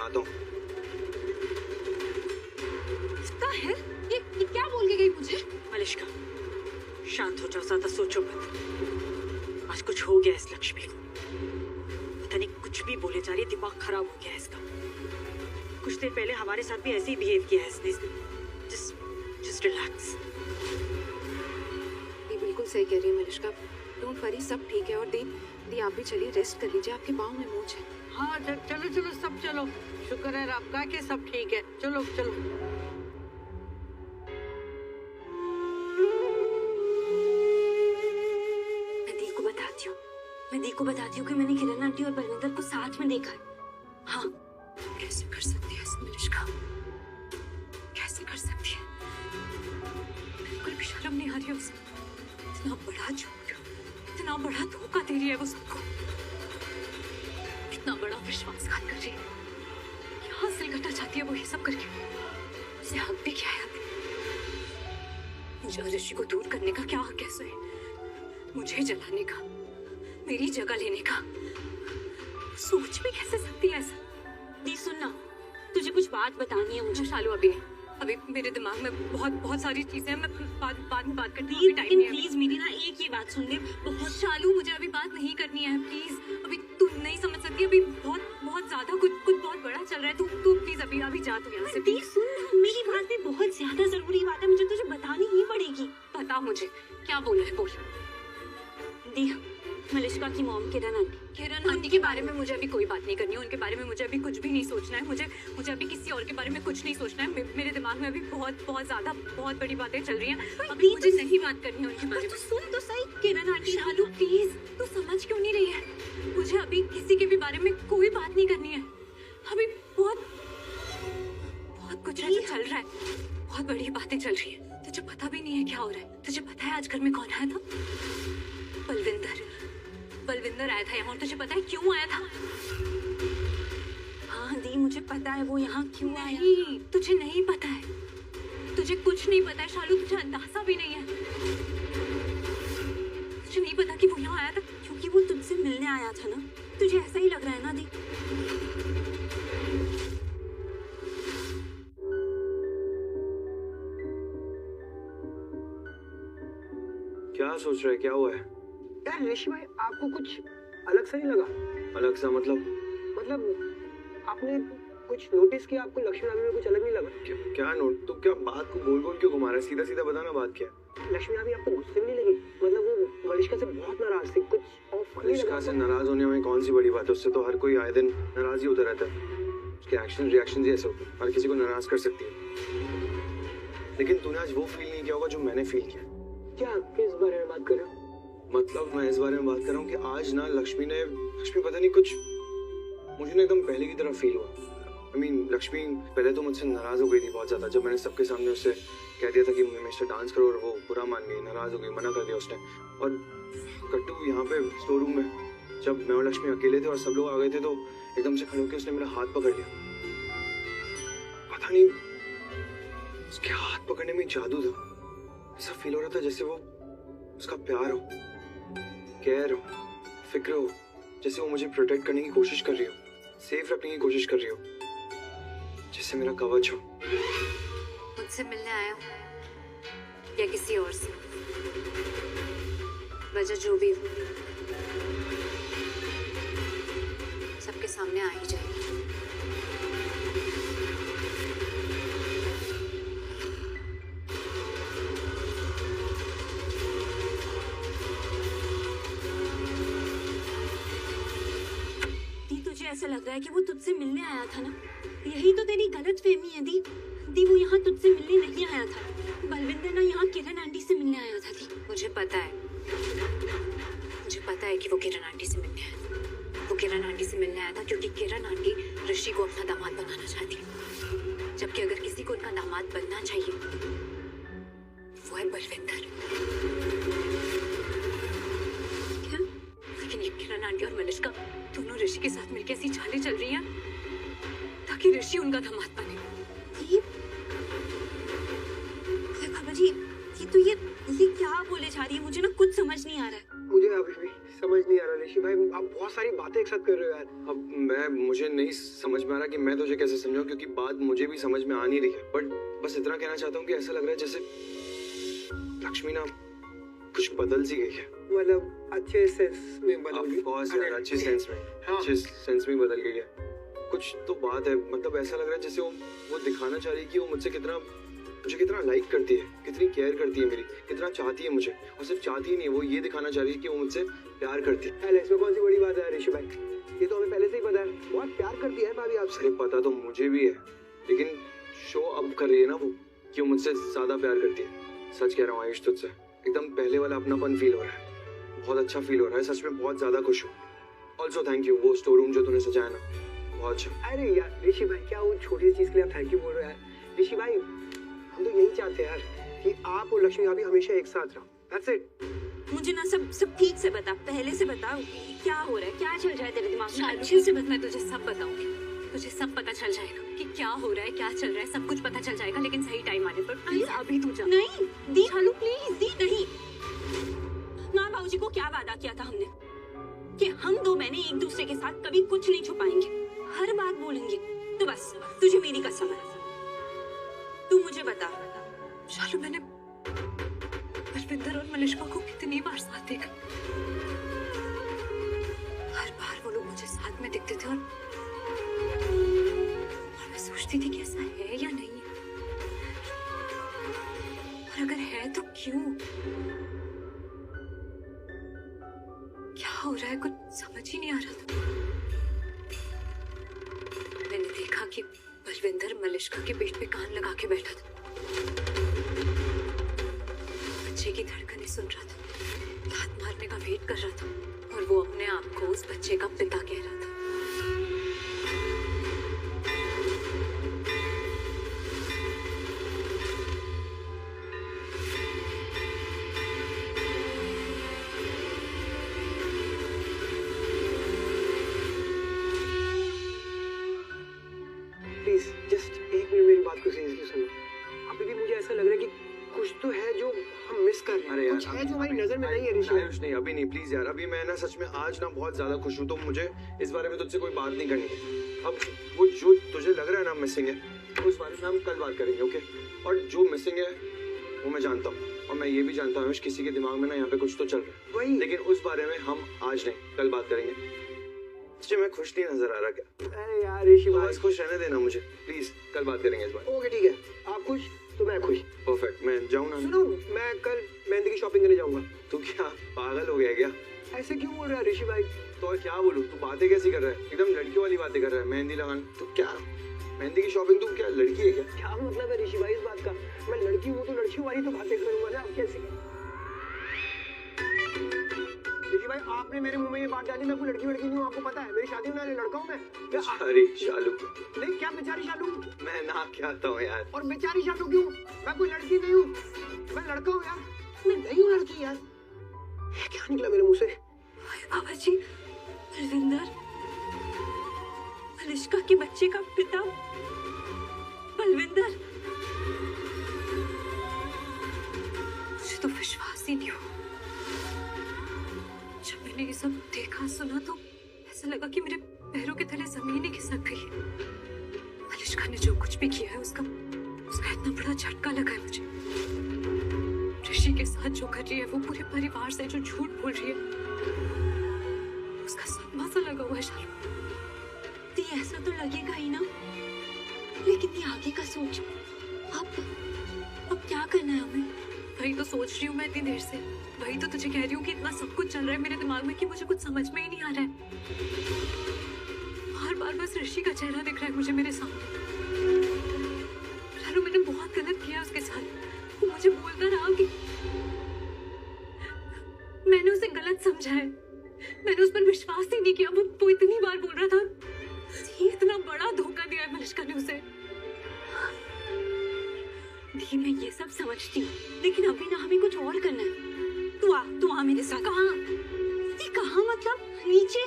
मनाता हूँ। क्या है ये क्या बोल के गई मुझे? मलिष्का, शांत हो जाओ, ज्यादा सोचो मत। आज कुछ हो गया इस लक्ष्मी को, पता नहीं कुछ भी बोले जा रही है, दिमाग खराब हो गया है इसका। कुछ देर पहले हमारे साथ भी ऐसे ही बिहेव किया है इसने। Just relax. ये बिल्कुल सही कह रही है मलिष्का, डोंट वरी, सब ठीक है। और दी आप भी चलिए, रेस्ट कर लीजिए, आपके पाँव में मोच है। हाँ चलो चलो सब चलो, शुक्र है रब का कि सब ठीक है। चलो चलो। मैं दी को बताती हूँ कि मैंने किरण आंटी और बलविंदर को साथ में देखा है। हाँ, कैसे कर सकती है मलिष्का, कैसे कर सकती है? बिल्कुल भी शर्म नहीं आ रही है उसे। इतना बड़ा झूठ, इतना बड़ा धोखा दे रही है वो सबको, इतना बड़ा विश्वासघात कर रही है। क्या हासिल करना चाहती है वो ये सब करके? उसे हक भी क्या है अभी? मुझे ऋषि को दूर करने का क्या हक है उसे? मुझे जलाने का, मेरी जगह लेने का? सोच भी कैसे सकती है ऐसा? दी सुनना, तुझे कुछ बात बतानी है मुझे। शालू अभी मेरे दिमाग में बहुत सारी चीजें हैं, मैं बाद में बात करती हूँ। प्लीज मेरी ना एक ही बात सुन ले। बहुत शालू, मुझे अभी बात नहीं करनी है प्लीज। अभी तू नहीं समझ सकती, अभी बहुत ज्यादा कुछ बहुत बड़ा चल रहा है। तू प्लीज अभी जा तू यहाँ से। प्लीज सुन, मेरी बात भी बहुत ज्यादा जरूरी बात है, मुझे तुझे बतानी ही पड़ेगी। बता मुझे क्या बोला है, बोल। दी, मलिष्का की मॉम किरण आंटी के बारे में मुझे अभी कोई बात नहीं करनी है। उनके बारे में मुझे अभी कुछ भी नहीं सोचना है। मुझे अभी किसी और के बारे में कुछ नहीं सोचना है। मेरे दिमाग में अभी बहुत ज्यादा बहुत बड़ी बातें चल रही हैं। अभी मुझे नहीं बात करनी है उनके बारे में। सुन तो सही किरण आंटी। शालू प्लीज, तू समझ क्यों नहीं रही है? मुझे अभी किसी के भी बारे में कोई बात नहीं करनी है। अभी बहुत कुछ ऐसा चल रहा है, बहुत बड़ी बातें चल रही है। तुझे पता भी नहीं है क्या हो रहा है। तुझे पता है आज घर में कौन आया था? बलविंदर आया था यहाँ। और तुझे पता है क्यों आया था? हाँ दी, मुझे पता है वो यहाँ क्यों आया। नहीं, तुझे नहीं पता है, तुझे कुछ नहीं पता है शालू, तुझे अंदाजा भी नहीं है। तुझे नहीं पता कि वो यहाँ आया था क्योंकि वो तुझसे मिलने आया था ना? तुझे ऐसा ही लग रहा है ना दी? क्या सोच रहे, क्या हुआ है? यार ऋषि भाई, आपको कुछ अलग सा नहीं लगा? अलग सा मतलब आपने कुछ नोटिस किया? आपको लक्ष्मी भाभी में कुछ अलग नहीं लगा? क्या नोट? तो क्या बात को गोल गोल क्यों घुमा रहा है? सीधा सीधा बताना बात क्या है। लक्ष्मी भाभी आपको गुस्से में नहीं लगी? मतलब वो मलिष्का से बहुत नाराज थी, कुछ ऑफ नहीं मलिष्का लगा? से नाराज होने में कौन सी बड़ी बात है? उससे तो हर कोई आए दिन नाराज ही होता रहता है। उसके एक्शन रिएक्शन ही ऐसे होते हैं, हर किसी को नाराज कर सकती है। लेकिन तूने आज वो फील नहीं किया होगा जो मैंने फील किया। क्या, किस बारे में बात कर रहे हो? मतलब मैं इस बारे में बात कर रहा हूँ कि आज ना लक्ष्मी पता नहीं कुछ मुझे ना एकदम पहले की तरह फील हुआ। लक्ष्मी पहले तो मुझसे नाराज हो गई थी बहुत ज्यादा, जब मैंने सबके सामने उससे कह दिया था कि मेरे से डांस करो, और वो बुरा मान गई, नाराज हो गई, मना कर दिया उसने। और कट्टू यहाँ पे स्टोर रूम में जब मैं और लक्ष्मी अकेले थे और सब लोग आ गए थे, तो एकदम से खड़े होकर उसने मेरा हाथ पकड़ लिया। पता नहीं उसके हाथ पकड़ने में जादू था। ऐसा फील हो रहा था जैसे वो उसका प्यार हो, केयर हो, फिक्र हो, जैसे वो मुझे प्रोटेक्ट करने की कोशिश कर रही हो, सेफ रखने की कोशिश कर रही हो, जैसे मेरा कवच हो। मुझसे मिलने आया हो या किसी और से, वजह जो भी हो सबके सामने आ ही जाएगी। ऐसा लग रहा है कि वो तुझसे मिलने आया था ना? यही तो तेरी गलत फहमी है दी, वो यहाँ तुझसे मिलने नहीं आया था। बलविंदर ना यहाँ किरण आंटी से मिलने आया था दी। मुझे पता है कि वो किरण आंटी से मिलने आया था। वो किरण आंटी से मिलने आया था क्योंकि किरण आंटी ऋषि को अपना दामाद बनाना चाहती है, जबकि अगर किसी को उनका दामाद बनना चाहिए वो है बलविंदर। क्या? लेकिन ये किरण आंटी और मलिष्का दोनों ऋषि के साथ मिलकर ऐसी चालें चल रही हैं ताकि ऋषि उनका दामाद बने। बाबा जी, ये क्या बोले जा रही है? मुझे ना कुछ समझ नहीं आ रहा है। मुझे अभी भी समझ नहीं आ रहा ऋषि भाई आप बहुत सारी बातें एक साथ कर रहे हो यार। अब मुझे नहीं समझ में आ रहा कि मैं तुझे कैसे समझाऊं, क्योंकि बात मुझे भी समझ में आ नहीं रही है। बट बस इतना कहना चाहता हूँ कि ऐसा लग रहा है जैसे लक्ष्मी ना कुछ बदल सी गई है। मतलब अच्छे सेंस में बदल गई। बहुत यार अच्छे सेंस में, अच्छे सेंस में बदल गई है। कुछ तो बात है, मतलब ऐसा लग रहा है जैसे वो दिखाना चाह रही है कि वो मुझे कितना लाइक करती है, कितनी केयर करती है मेरी, कितना चाहती है मुझे। और सिर्फ चाहती ही नहीं, वो ये दिखाना चाह रही है कि वो मुझसे प्यार करती है। पहले इसमें कौन सी बड़ी बात है ऋषि भाई, ये तो हमें पहले से ही पता है। बहुत प्यार करती है भाभी आपसे। अरे पता तो मुझे भी है, लेकिन शो अब कर रही है ना वो कि वो मुझसे ज्यादा प्यार करती है। सच कह रहा हूँ आयुष, तुझसे एकदम पहले वाला अपनापन फील हो रहा है। बहुत अच्छा फील हो रहा है, सच में बहुत ज्यादा खुश हूँ। ऑल्सो थैंक यू, वो स्टोर रूम जो तूने सजाया ना, बहुत अच्छा। अरे यार ऋषि भाई, क्या वो छोटी सी चीज के लिए आप थैंक यू बोल रहे हो यार। ऋषि भाई हम तो यही चाहते हैं यार कि आप और लक्ष्मी भाभी हमेशा एक साथ रहो। That's it. मुझे ना सब ठीक से बता, पहले से बता क्या हो रहा है, क्या चल रहा है तेरे दिमाग में। अच्छे से बता, मैं तुझे सब बताऊंगी। तुझे सब पता चल जाएगा कि क्या हो रहा है, क्या चल रहा है, सब कुछ पता चल जाएगा, लेकिन सही टाइम आने पर। प्लीज अभी तू जा। नहीं दी, हालू प्लीज दी, नहीं। माँ बाबूजी को क्या वादा किया था हमने कि हम दो बहनें एक दूसरे के साथ कभी कुछ नहीं छुपाएंगे, हर बात बोलेंगे। तो बस तुझे मेरी कसम है, तू मुझे बता। शालू, मैंने बलविंदर और मलिश्का को कितनी बार साथ देखा। हर बार वो लोग मुझे साथ में दिखते थे और मैं सोचती थी कि ऐसा है या नहीं है, और अगर है तो क्यों। क्या हो रहा है, कुछ समझ ही नहीं आ रहा था। मैंने देखा कि बलविंदर मलिश्का के पेट पे कान लगा के बैठा था, बच्चे की धड़कनें सुन रहा था, लात मारने का वेट कर रहा था, और वो अपने आप को उस बच्चे का पिता कह रहा था। प्लीज जस्ट एक मिनट मेरी बात को सीरियसली सुनो। अभी भी मुझे ऐसा लग रहा है कि कुछ तो है जो हम मिस कर रहे हैं। अरे यार, कुछ है जो हमारी नजर में नहीं है ऋषि। आयुष नहीं, अभी नहीं, प्लीज यार। अभी मैं ना सच में आज ना बहुत ज्यादा खुश हूँ, तो मुझे इस बारे में तुझसे कोई बात नहीं करनी है। अब वो जो तुझे लग रहा है ना मिसिंग है, उस बारे में हम कल बात करेंगे, ओके? और जो मिसिंग है वो मैं जानता हूँ, और मैं ये भी जानता हूँ किसी के दिमाग में ना यहाँ पे कुछ तो चल रहा है वही। लेकिन उस बारे में हम आज नहीं, कल बात करेंगे। तुझे मैं खुश नहीं नजर आ रहा क्या? अरे यार ऋषि तो भाई, बस खुश रहने देना मुझे प्लीज, कल बात करेंगे इस बारे। ओके ठीक है, आप खुश तो मैं खुश। परफेक्ट, मैं जाऊँ ना? सुनो, मैं कल मेहंदी की शॉपिंग करने जाऊंगा। तू क्या पागल हो गया क्या? ऐसे क्यों बोल रहा है ऋषि भाई? तो और क्या बोलूं, तू बातें कैसी कर रहा है? एकदम लड़कियों वाली बातें कर रहा है। मेहंदी लगाना तो क्या, मेहंदी की शॉपिंग, तू क्या लड़की है क्या? क्या मतलब है ऋषि भाई इस बात का? मैं लड़की हूँ तो लड़कियों वाली तो बातें करूंगा ना, अब कैसे? ऋषि भाई आपने मेरे मुंह में ये बात डाली, मैं कोई लड़की नहीं हूँ, आपको पता है। मेरी शादी होने वाली लड़का हूँ मैं। अरे शालू, नहीं, क्या बेचारी शालू? मैं ना क्या आता हूँ यार। और बेचारी शालू क्यों? मैं कोई लड़की नहीं हूँ, मैं लड़का हूँ यार। मैं नहीं हूँ लड़की यार। ये क्या निकला मेरे मुंह से? बाबा जी, बलविंदर मलिश्का के बच्चे का पिता बलविंदर। मुझे तो विश्वास ही नहीं हुआ। जब मैंने ये सब देखा सुना तो ऐसा लगा कि मेरे पैरों के तले जमीन ही खिसक गई है। मलिश्का ने जो कुछ भी किया है उसका इतना बड़ा झटका लगा है मुझे। ऋषि के साथ जो कर रही है, वो पूरे परिवार से जो झूठ बोल रही है, उसका सदमा सा लगा हुआ है। शालू, दी ऐसा तो लगेगा ही ना, लेकिन ये आगे का सोच। अब क्या करना है हमें? वही तो सोच रही हूँ मैं इतनी देर से। वही तो तुझे कह रही हूँ कि इतना सब कुछ चल रहा है मेरे दिमाग में कि मुझे कुछ समझ में ही नहीं आ रहा है। बार बार बस ऋषि का चेहरा दिख रहा है मुझे मेरे सामने। शालू, मैंने बहुत गलत किया उसके साथ। वो मुझे बोलता रहा कि मैंने उसे गलत समझा है, मैंने उस पर विश्वास ही नहीं किया। वो इतनी बार बोल रहा था, इतना बड़ा धोखा दिया है मलिश्का ने उसे। दी मैं ये सब समझती हूँ, लेकिन अभी ना हमें कुछ और करना है। तू आ मेरे साथ। कहाँ? कहाँ मतलब? नीचे।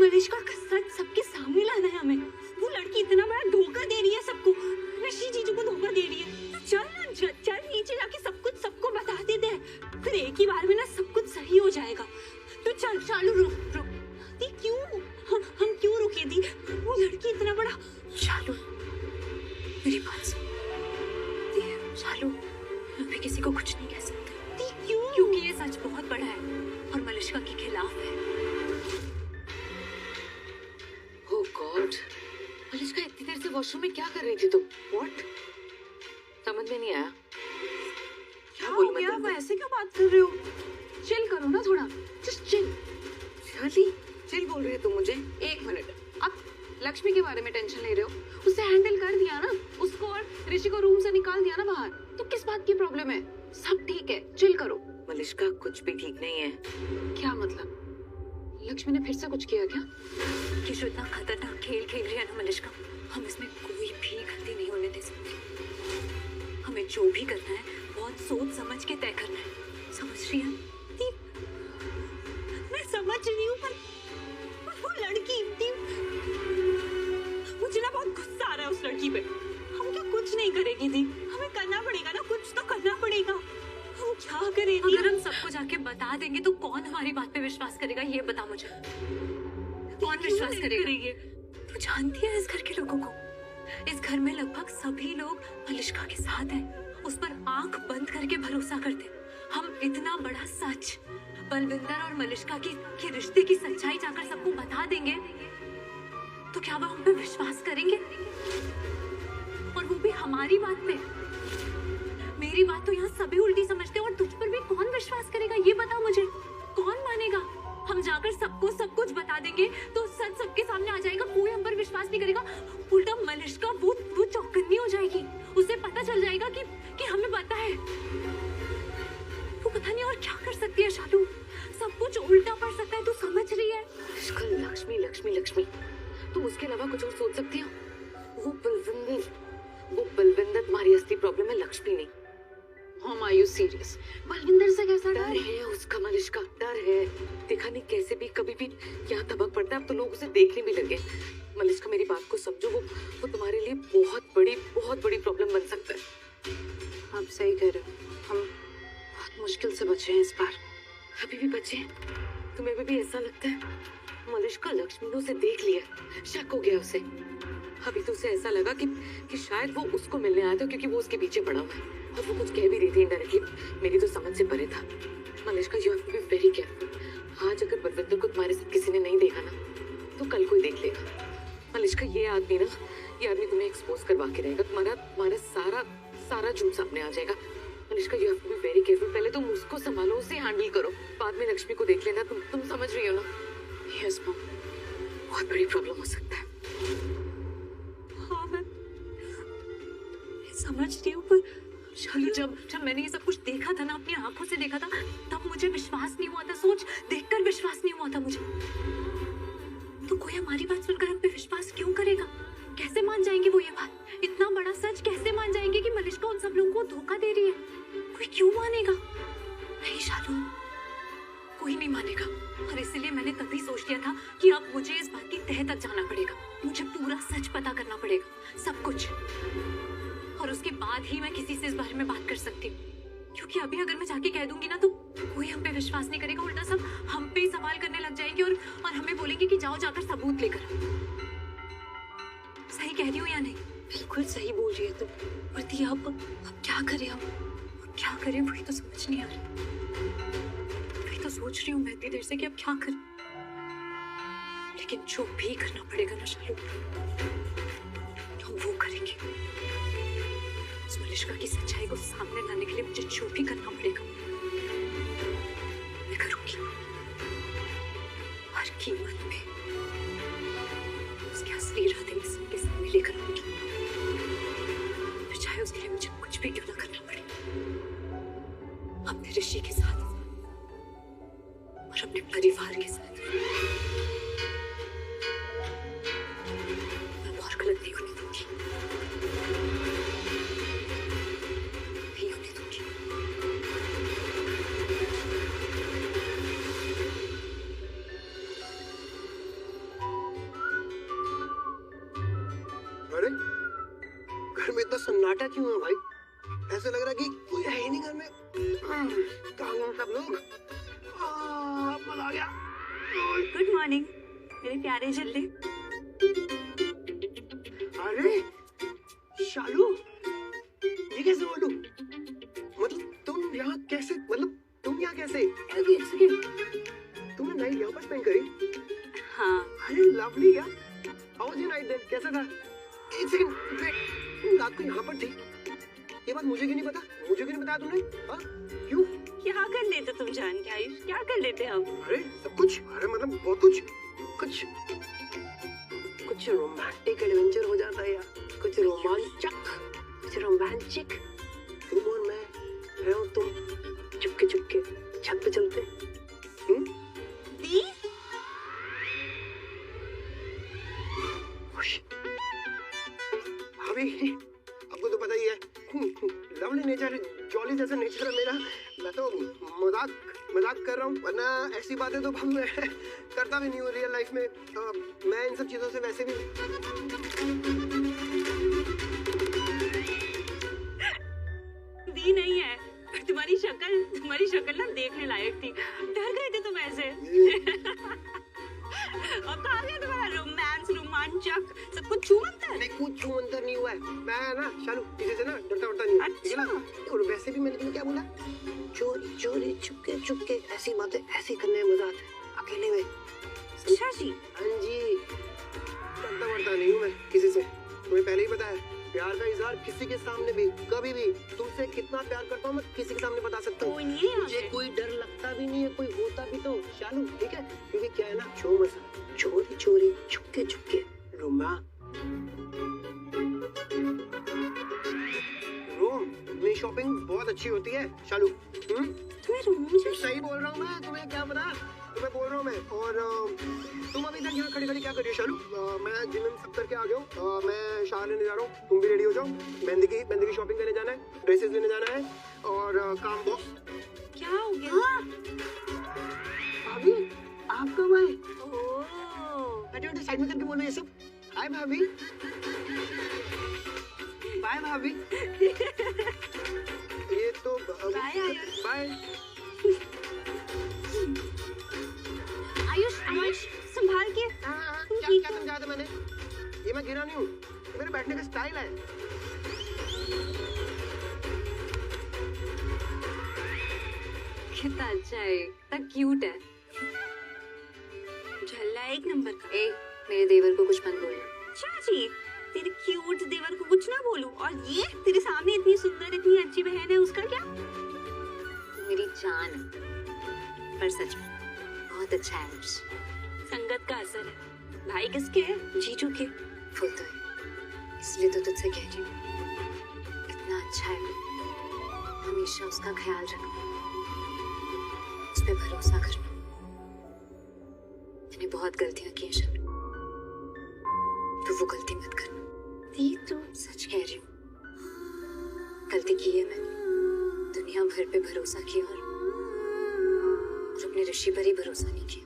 मलिश्का का सच सबके सामने लाना है हमें। वो लड़की इतना बड़ा धोखा दे रही है सबको, ऋषि जीजू को धोखा दे रही है। तो चल ना, चल नीचे जाके सब कुछ सबको बता देते हैं, फिर एक ही बार में ना सब कुछ सही हो जाएगा। तू चल शालू रुक रुक। दी क्यों? हम क्यों रुके दी? वो लड़की इतना बड़ा। शालू मेरी बात सुन। दी शालू मैं किसी को कुछ नहीं कह सकती। दी क्यों? क्योंकि ये सच बहुत बड़ा है और मलिश्का के खिलाफ है। ओह गॉड, मलिश्का इतनी देर से वॉशरूम में क्या कर रही थी तुम? व्हाट? समझ में नहीं आया। क्या बोलूं मैं तुमको? ऐसे क्यों बात कर रहे हो? चिल करो ना थोड़ा, जस्ट चिल। शाली चिल बोल रही है तुम मुझे? एक मिनट, अब लक्ष्मी के बारे में टेंशन ले रहे हो? उसे हैंडल कर दिया ना, उसको और ऋषि को रूम से निकाल दिया ना बाहर, तो किस बात की प्रॉब्लम है? सब ठीक है, चिल करो। मलिश्का कुछ भी ठीक नहीं है। क्या मतलब? लक्ष्मी ने फिर से कुछ किया क्या? ये जो इतना खतरनाक खेल खेल रही है ना मलिश्का, हम इसमें कोई भी गलती नहीं होने दे सकते। हमें जो भी करना है बहुत सोच समझ के तय करना है, समझ रही है? मैं समझ रही हूँ पर वो लड़की इतनी, मुझे ना बहुत गुस्सा आ रहा है उस लड़की पे। हम क्या कुछ नहीं करेगी दी? हमें करना पड़ेगा ना, कुछ तो करना पड़ेगा। हम क्या करेंगे? अगर हम सबको जाके बता देंगे तो कौन हमारी बात पे विश्वास करेगा? ये बता मुझे, कौन विश्वास करेगा? तू जानती है इस घर के लोगों को, इस घर में लगभग सभी लोग मलिश्का के साथ हैं, उस पर आंख बंद करके भरोसा करते। हम इतना बड़ा सच बलविंदर और मलिश्का की रिश्ते की सच्चाई जाकर सबको बता देंगे तो क्या वो हम पे विश्वास करेंगे? और वो भी हमारी बात पे। मेरी बात तो यहाँ सभी उल्टी समझते हैं और तुझ पर भी कौन विश्वास करेगा? ये बता मुझे, कौन मानेगा? हम जाकर सबको सब कुछ बता देंगे तो सच सबके सामने आ जाएगा, कोई हम पर विश्वास नहीं करेगा। उल्टा मलिश्का वो चौकन्नी हो जाएगी, उसे पता चल जाएगा कि हमें पता है। वो पता नहीं और क्या कर सकती है शालू, सब कुछ उल्टा पड़ सकता है, तू समझ रही है? लक्ष्मी लक्ष्मी लक्ष्मी, तुम उसके अलावा कुछ और सोच सकती हो? वो बलविंदर तुम्हारी असली प्रॉब्लम है, लक्ष्मी नहीं। Mom, are you serious? Balwinder से कैसा डर है उसका मलिश्का, डर है। देखा नहीं कैसे भी कभी भी यहाँ धमक पड़ता है, अब तो लोग उसे देखने भी लगे। मलिश्का मेरी बात को समझो, वो तुम्हारे लिए बहुत बड़ी प्रॉब्लम बन सकता है। आप सही कह रहे हो, हम बहुत मुश्किल से बचे हैं इस बार। अभी भी बचे हैं? तुम्हें भी ऐसा लगता है? मलिश्का लक्ष्मी ने उसे देख लिया, शक हो गया उसे। अभी तो उसे ऐसा लगा कि शायद वो उसको मिलने आया था क्योंकि वो उसके पीछे पड़ा हुआ है, और वो कुछ कह भी रही थी इनडायरेक्टली, मेरी तो समझ से परे था। Malishka you have to be very careful. आज अगर बलविंदर को तुम्हारे साथ किसी ने नहीं देखा ना, तो कल कोई देख लेगा। मलिश्का ये आदमी तुम्हें एक्सपोज करवा के रहेगा, तुम्हारा सारा झूठ सामने आ जाएगा। Malishka you have to be very careful. पहले तुम उसको संभालो, उसे हैंडल करो, बाद में लक्ष्मी को देख लेना। तुम समझ रही हो ना? यस मॉम, बहुत बड़ी प्रॉब्लम हो सकता है। हाँ मैं समझ रही हूँ, पर शालू जब मैंने ये सब कुछ देखा था ना, अपनी आंखों से देखा था, तब मुझे विश्वास नहीं हुआ था। सोच देखकर विश्वास नहीं हुआ था मुझे। तो कोई हमारी बात सुनकर हम पे विश्वास क्यों करेगा? कैसे मान जाएंगे वो ये बात? इतना बड़ा सच कैसे मान जाएंगे कि मलिश्का उन सब लोगों को धोखा दे रही है? कोई क्यों मानेगा? नहीं शालू, कोई नहीं मानेगा। और इसलिए मैंने तभी सोच लिया था कि अब मुझे इस बात की तह तक जाना पड़ेगा, मुझे पूरा सच पता करना पड़ेगा, सब कुछ। और उसके बाद ही मैं किसी से इस बारे में बात कर सकती हूँ, क्योंकि अभी अगर मैं जाके कह दूंगी ना तो कोई हम पे विश्वास नहीं करेगा, उल्टा सब हम पे ही सवाल करने लग जाएंगे और हमें बोलेंगे कि जाओ जाकर सबूत लेकर। सही कह रही हूँ या नहीं? बिल्कुल सही बोल रही है तुम। पर दी अब क्या करें हम? क्या करें वही तो समझ नहीं आ रहा। वही तो सोच रही हूँ मैं इतनी देर से कि अब क्या करें, लेकिन जो भी करना पड़ेगा ना शालू, हम वो करेंगे। उस मलिश्का की सच्चाई को सामने लाने के लिए मुझे जो भी करना पड़ेगा मैं करूंगी, हर कीमत पे उसके असली इरादे में सबके सामने लेकर आऊंगी, फिर चाहे उसके लिए मुझे कुछ भी क्यों ना करना पड़े। अपने ऋषि के साथ और अपने परिवार के साथ मैं और गलत नहीं होने दूंगी, नहीं होने दूंगी। अरे घर में इतना सन्नाटा क्यों है भाई? ऐसे लग रहा है कि कोई है ही नहीं घर में। कहाँ हैं सब लोग? मजा आ गया। गुड मॉर्निंग मेरे प्यारे जल्दी। अरे शालू, ये कैसे बोलूं? मतलब तुम यहाँ कैसे, मतलब तुम यहाँ कैसे? एक सेकंड। तुमने नाइट यहाँ पर स्पेंड करी? हाँ अरे लवली यार। How was your night then? कैसा था? एक सेकंड वेट, तुम रात को यहाँ पर थी? ये बात मुझे क्यों नहीं पता? मुझे क्यों नहीं बताया तुमने? हाँ क्यों? क्या कर लेते तुम जान के आयुष, क्या कर लेते हम? अरे सब कुछ, अरे मतलब बहुत कुछ, कुछ रोमांटिक एडवेंचर हो जाता है यार, कुछ रोमांचिक। तुम और मैं और तुम चुपके चुपके छत पे चलते। दी भाभी आपको तो पता ही है, लवली नेचर, जॉली जैसा नेचर है मेरा। मैं तो मजाक कर रहा हूँ, वरना ऐसी बातें तो मैं करता भी नहीं हूँ रियल लाइफ में। मैं इन सब चीजों से वैसे भी दी नहीं है। तुम्हारी शक्ल ना देखने लायक थी। डर गए थे तुम ऐसे। और कहाँ गया तुम्हारा रोमांचक सब कुछ छूमंतर? नहीं, कुछ छूमंतर नहीं हुआ है। मैं ना शालू किसी से ना डरता नहीं हूँ। अच्छा। और वैसे भी मैंने तुम्हें क्या बोला, चोरी चुपके ऐसी बातें ऐसी करने में मजा आता है अकेले में। अच्छा जी। हाँ जी, डरता नहीं हूँ मैं किसी से। तुम्हें पहले ही पता है, प्यार का इजहार किसी के सामने भी कभी भी, तुमसे कितना प्यार करता हूँ मैं किसी के सामने बता सकता हूँ। कोई नहीं है मुझे कोई डर लगता भी नहीं है, कोई होता भी तो शालू, ठीक है? क्योंकि क्या है ना, शो मसा चोरी चुपके रोम में शॉपिंग बहुत अच्छी होती है शालू। तुम्हें रोमांचक सही बोल रहा हूँ मैं, तुम्हें क्या पता, तुम्हें बोल रहा हूँ मैं। और तुम अभी तक यहाँ खड़ी क्या कर रही हो शालू? मैं जिम सब करके आ गया हूँ, मैं शावर लेने जा रहा हूँ, तुम भी रेडी हो जाओ। मेहंदी की शॉपिंग करने जाना है, ड्रेसेस लेने जाना है और काम बॉक्स। क्या हो गया? भाभी आप कब आए? ओह साइड में करके बोलो ये सब। हाय भाभी। बाय भाभी। ये तो बाय आयुष। बाय। आयुष संभाल के। क्या समझाया था मैंने? ये मैं गिरा नहीं हूँ, मेरे बैठने का स्टाइल है। कितना अच्छा है, कितना क्यूट है, झल्ला एक नंबर का। मेरे देवर को कुछ मत बोलना। चाची तेरे क्यूट देवर को कुछ ना बोलूं, और ये तेरे सामने इतनी सुंदर इतनी अच्छी बहन है, उसका क्या? मेरी जान है, पर सच में बहुत अच्छा है आयुष। संगत का असर है। भाई किसके है? जीजू के। वो तो है, इसलिए तो तुझसे कह रही हूँ, इतना अच्छा है, हमेशा उसका ख्याल रखना, उस पे भरोसा करना। मैंने बहुत गलतियां की हैं शर्म, तो वो गलती मत करना। दी तो सच कह रही हूँ, गलती की है मैंने, दुनिया भर पे भरोसा किया और अपने ऋषि पर ही भरोसा नहीं किया,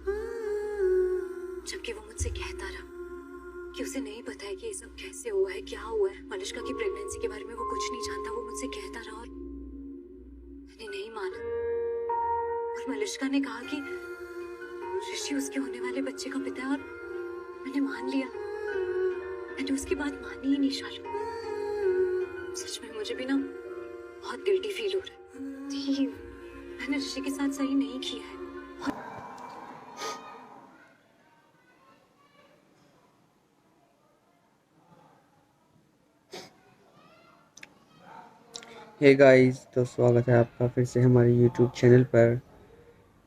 जबकि वो मुझसे कहता रहा कि उसे नहीं पता है कि ये सब कैसे हुआ है, क्या हुआ है। मलिष्का की प्रेगनेंसी के बारे में वो कुछ नहीं जानता, वो मुझसे कहता रहा और मैंने नहीं माना। और मलिष्का ने कहा कि ऋषि उसके होने वाले बच्चे का पिता है, और मैंने मान लिया। मैंने उसकी बात मानी ही नहीं शालू। सच में मुझे भी ना बहुत गिल्टी फील हो रहा है। मैंने ऋषि के साथ सही नहीं किया है। हे गाइस, तो स्वागत है आपका फिर से हमारे यूट्यूब चैनल पर,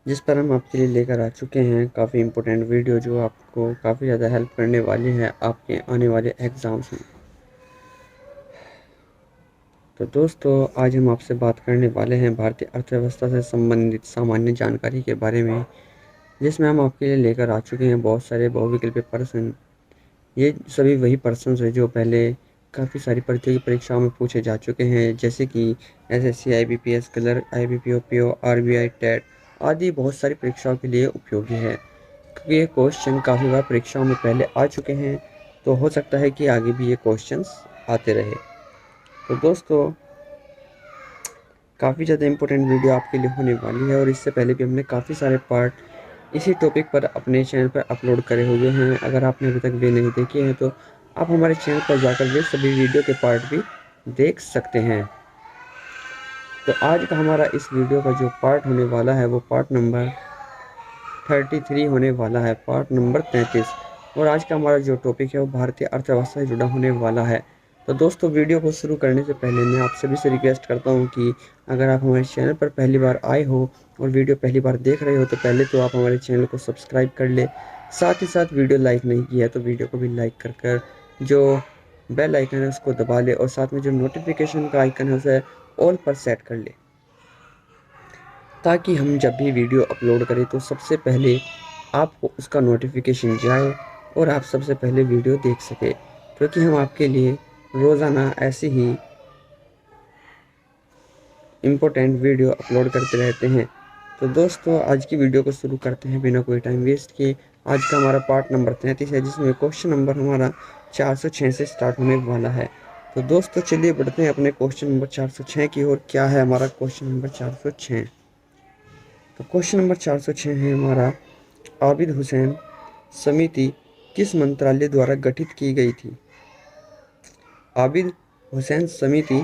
जिस पर हम आपके लिए लेकर आ चुके हैं काफ़ी इम्पोर्टेंट वीडियो जो आपको काफ़ी ज़्यादा हेल्प करने वाली है आपके आने वाले एग्ज़ाम्स में। तो दोस्तों, आज हम आपसे बात करने वाले हैं भारतीय अर्थव्यवस्था से संबंधित सामान्य जानकारी के बारे में, जिसमें हम आपके लिए लेकर आ चुके हैं बहुत सारे बहुविकल्पी प्रश्न। ये सभी वही प्रश्न हैं जो पहले काफ़ी सारी प्रतियोगी परीक्षाओं में पूछे जा चुके हैं, जैसे कि SSC, IBPS, clerk, IBPO, PO, RBI, TET आदि बहुत सारी परीक्षाओं के लिए उपयोगी है, क्योंकि ये क्वेश्चन काफ़ी बार परीक्षाओं में पहले आ चुके हैं, तो हो सकता है कि आगे भी ये क्वेश्चंस आते रहे। तो दोस्तों, काफ़ी ज़्यादा इम्पोर्टेंट वीडियो आपके लिए होने वाली है, और इससे पहले भी हमने काफ़ी सारे पार्ट इसी टॉपिक पर अपने चैनल पर अपलोड करे हुए हैं। अगर आपने अभी तक वे नहीं देखे हैं तो आप हमारे चैनल पर जाकर वे सभी वीडियो के पार्ट भी देख सकते हैं। तो आज का हमारा इस वीडियो का जो पार्ट होने वाला है वो पार्ट नंबर 33 होने वाला है, पार्ट नंबर 33। और आज का हमारा जो टॉपिक है वो भारतीय अर्थव्यवस्था से जुड़ा होने वाला है। तो दोस्तों, वीडियो को शुरू करने से पहले मैं आप सभी से रिक्वेस्ट करता हूं कि अगर आप हमारे चैनल पर पहली बार आए हो और वीडियो पहली बार देख रहे हो तो पहले तो आप हमारे चैनल को सब्सक्राइब कर ले। साथ ही साथ वीडियो लाइक नहीं किया है तो वीडियो को भी लाइक कर जो बेल आइकन है उसको दबा ले और साथ में जो नोटिफिकेशन का आइकन है उसे ऑल पर सेट कर ले, ताकि हम जब भी वीडियो अपलोड करें तो सबसे पहले आपको उसका नोटिफिकेशन जाए और आप सबसे पहले वीडियो देख सके, क्योंकि हम आपके लिए रोज़ाना ऐसी ही इम्पोर्टेंट वीडियो अपलोड करते रहते हैं। तो दोस्तों, आज की वीडियो को शुरू करते हैं बिना कोई टाइम वेस्ट किए। आज का हमारा पार्ट नंबर 33 है, जिसमें क्वेश्चन नंबर हमारा 406 से स्टार्ट होने वाला है। तो दोस्तों, चलिए बढ़ते हैं अपने क्वेश्चन नंबर 406 की ओर। क्या है हमारा क्वेश्चन नंबर 406? तो क्वेश्चन नंबर 406 है हमारा, आबिद हुसैन समिति किस मंत्रालय द्वारा गठित की गई थी? आबिद हुसैन समिति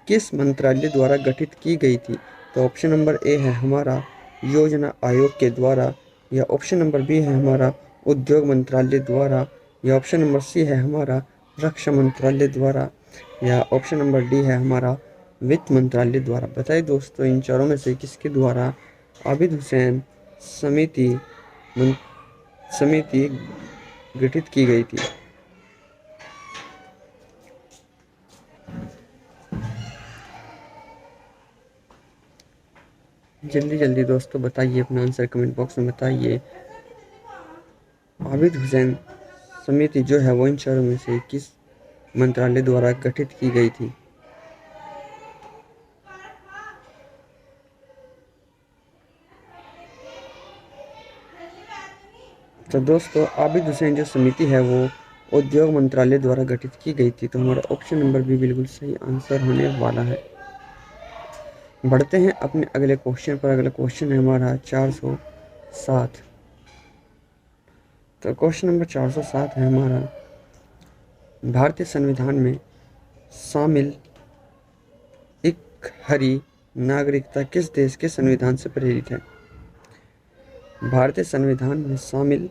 किस मंत्रालय द्वारा गठित की गई थी? तो ऑप्शन नंबर ए है हमारा योजना आयोग के द्वारा, या ऑप्शन नंबर बी है हमारा उद्योग मंत्रालय द्वारा, या ऑप्शन नंबर सी है हमारा रक्षा मंत्रालय द्वारा, या ऑप्शन नंबर डी है हमारा वित्त मंत्रालय द्वारा। बताइए दोस्तों, इन चारों में से किसके द्वारा आबिद हुसैन समिति गठित की गई थी? जल्दी जल्दी दोस्तों बताइए, अपना आंसर कमेंट बॉक्स में बताइए। आबिद हुसैन समिति जो है वो इन चारों में से किस मंत्रालय द्वारा गठित की गई थी? तो दोस्तों, आबिद हुसैन जो समिति है वो उद्योग मंत्रालय द्वारा गठित की गई थी। तो हमारा ऑप्शन नंबर बी बिल्कुल सही आंसर होने वाला है। बढ़ते हैं अपने अगले क्वेश्चन पर। अगला क्वेश्चन है हमारा 407। तो क्वेश्चन नंबर 407 है हमारा, भारतीय संविधान में शामिल एक हरी नागरिकता किस देश के संविधान से प्रेरित है? भारतीय संविधान में शामिल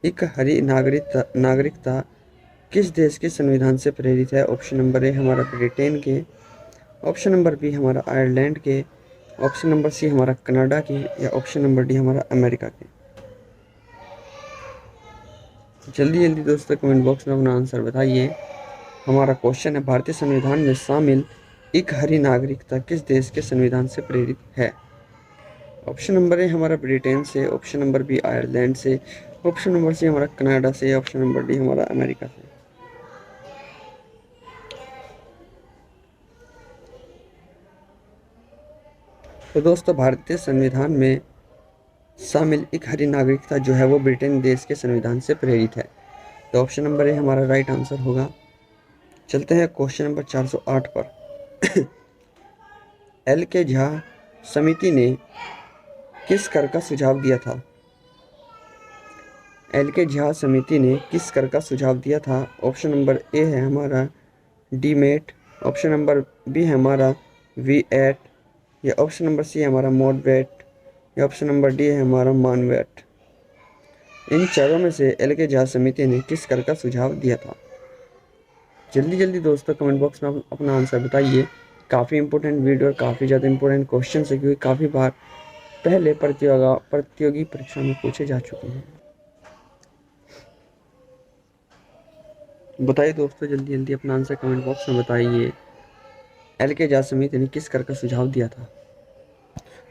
एक हरी नागरिकता किस देश के संविधान से प्रेरित है? ऑप्शन नंबर ए हमारा ब्रिटेन के, ऑप्शन नंबर बी हमारा आयरलैंड के, ऑप्शन नंबर सी हमारा कनाडा के, या ऑप्शन नंबर डी हमारा अमेरिका के। जल्दी जल्दी दोस्तों कमेंट बॉक्स में अपना आंसर बताइए। हमारा क्वेश्चन है, भारतीय संविधान में शामिल एक हरी नागरिकता किस देश के संविधान से प्रेरित है? ऑप्शन नंबर ए हमारा ब्रिटेन से, ऑप्शन नंबर बी आयरलैंड से, ऑप्शन नंबर सी हमारा कनाडा से, ऑप्शन नंबर डी हमारा अमेरिका से। तो दोस्तों, भारतीय संविधान में शामिल एक हरी नागरिकता जो है वो ब्रिटेन देश के संविधान से प्रेरित है। तो ऑप्शन नंबर ए हमारा राइट आंसर होगा। चलते हैं क्वेश्चन नंबर 408 पर। एल के झा समिति ने किस कर का सुझाव दिया था? एल के झा समिति ने किस कर का सुझाव दिया था? ऑप्शन नंबर ए है हमारा डीमेट, ऑप्शन नंबर बी है हमारा वी8, या ऑप्शन नंबर सी है हमारा मॉडवेट, या ऑप्शन नंबर डी है हमारा मानवेट। इन चारों में से एल के झा समिति ने किस कर का सुझाव दिया था? जल्दी जल्दी दोस्तों कमेंट बॉक्स में अपना आंसर बताइए। काफ़ी इंपॉर्टेंट वीडियो और काफ़ी ज़्यादा इंपॉर्टेंट क्वेश्चन है, क्योंकि काफ़ी बार पहले प्रतियोगी परीक्षा में पूछे जा चुके हैं। बताइए दोस्तों, जल्दी जल्दी अपना आंसर कमेंट बॉक्स में बताइए। एल के झा समिति ने किस कर का सुझाव दिया था?